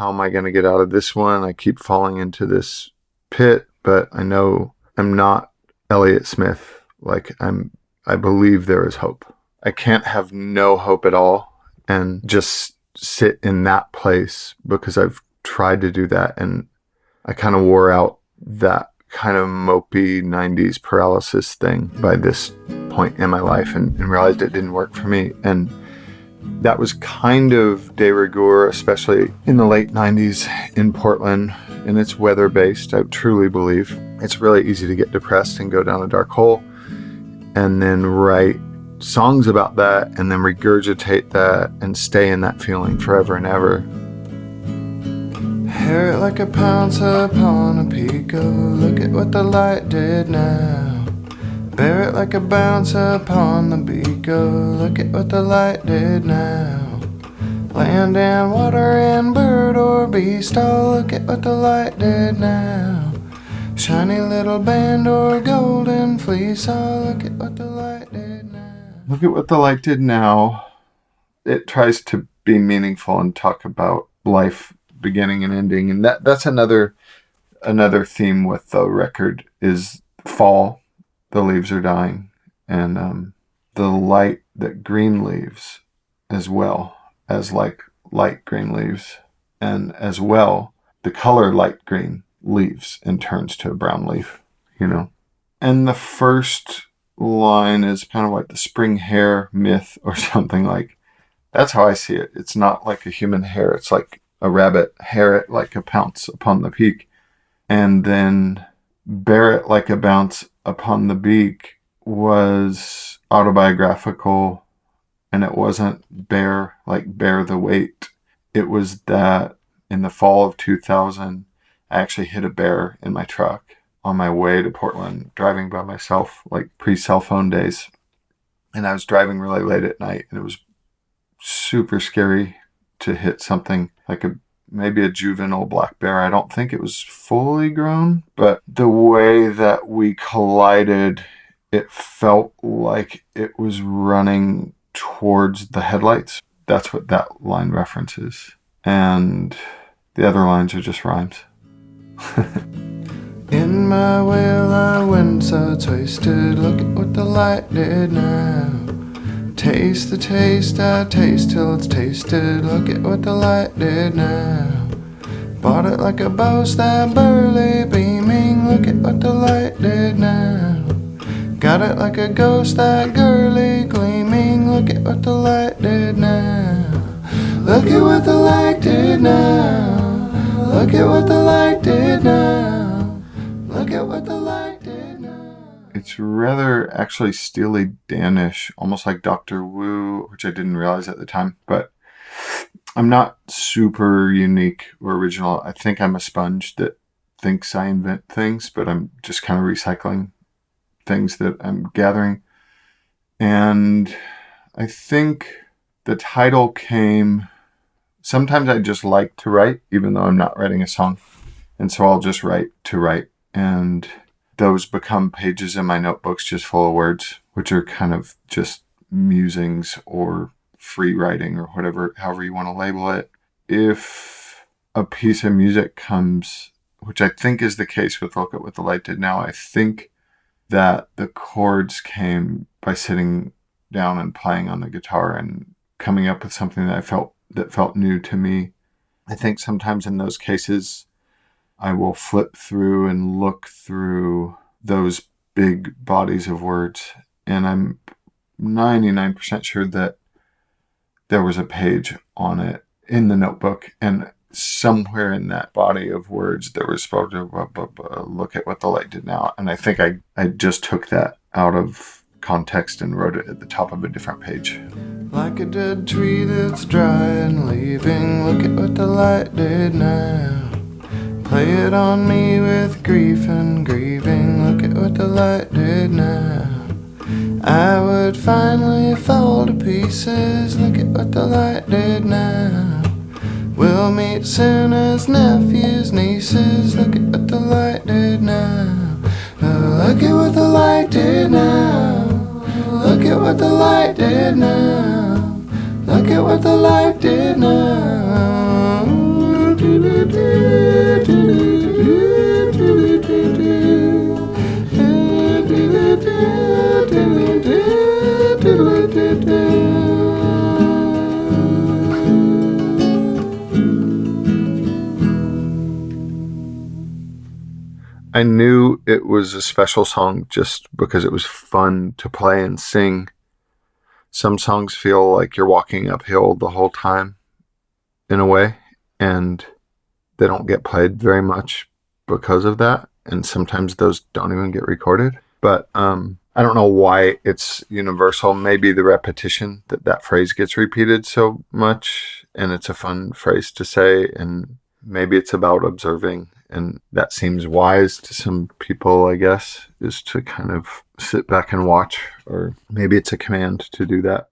how am I going to get out of this one? I keep falling into this pit, but I know I'm not Elliott Smith. Like I believe there is hope. I can't have no hope at all and just sit in that place, because I've tried to do that and I kind of wore out that kind of mopey 90s paralysis thing by this point in my life, and realized it didn't work for me. And that was kind of de rigueur, especially in the late 90s in Portland, and it's weather-based. I truly believe it's really easy to get depressed and go down a dark hole, and then write songs about that, and then regurgitate that and stay in that feeling forever and ever. Hear it like a pounce upon a pico. Look at what the light did now. Bear it like a bounce upon the beaco. Look at what the light did now. Land and water and bird or beast, oh, look at what the light did now. Shiny little band or golden fleece, oh, look at what the light did now. Look at what the light did now. It tries to be meaningful and talk about life beginning and ending, and that's another theme with the record is fall. The leaves are dying, and the light that green leaves, as well as like light green leaves, and as well the color light green leaves and turns to a brown leaf, you know. And the first line is kind of like the spring hair myth or something. Like, that's how I see it. It's not like a human hair, it's like a rabbit. Hair it like a pounce upon the peak, and then bear it like a bounce upon the beak was autobiographical, and it wasn't bear the weight. It was that in the fall of 2000, I actually hit a bear in my truck on my way to Portland, driving by myself, like pre-cell phone days. And I was driving really late at night, and it was super scary to hit something like maybe a juvenile black bear. I don't think it was fully grown, but the way that we collided, it felt like it was running towards the headlights. That's what that line references. And the other lines are just rhymes. In my will I went so twisted. Look at what the light did now. Taste the taste I taste till it's tasted. Look at what the light did now. Bought it like a boast that burly beaming. Look at what the light did now. Got it like a ghost that girly gleaming. Look at what the light did now. Look at what the light did now. Look at what the light did now. Look at what the light did now. It's rather actually Steely Dan-ish, almost like Dr. Wu, which I didn't realize at the time, but I'm not super unique or original. I think I'm a sponge that thinks I invent things, but I'm just kind of recycling things that I'm gathering. And I think the title came, sometimes I just like to write, even though I'm not writing a song. And so I'll just write to write. And those become pages in my notebooks just full of words, which are kind of just musings or free writing or whatever, however you want to label it. If a piece of music comes, which I think is the case with Look at What the Light Did Now, I think that the chords came by sitting down and playing on the guitar and coming up with something that felt new to me. I think sometimes in those cases, I will flip through and look through those big bodies of words, and I'm 99% sure that there was a page on it in the notebook, and somewhere in that body of words there was supposed to look at what the light did now. And I think I just took that out of context and wrote it at the top of a different page. Like a dead tree that's dry and leaving, look at what the light did now. Play it on me with grief and grieving, look at what the light did now. I would finally fall to pieces, look at what the light did now. We'll meet soon as nephews, nieces, look at what the light did now. Oh, look at what the light did now. Look at what the light did now. Look at what the light did now. I knew it was a special song just because it was fun to play and sing. Some songs feel like you're walking uphill the whole time in a way, and they don't get played very much because of that. And sometimes those don't even get recorded. But I don't know why it's universal. Maybe the repetition that phrase gets repeated so much, and it's a fun phrase to say, and maybe it's about observing, and that seems wise to some people, I guess, is to kind of sit back and watch, or maybe it's a command to do that.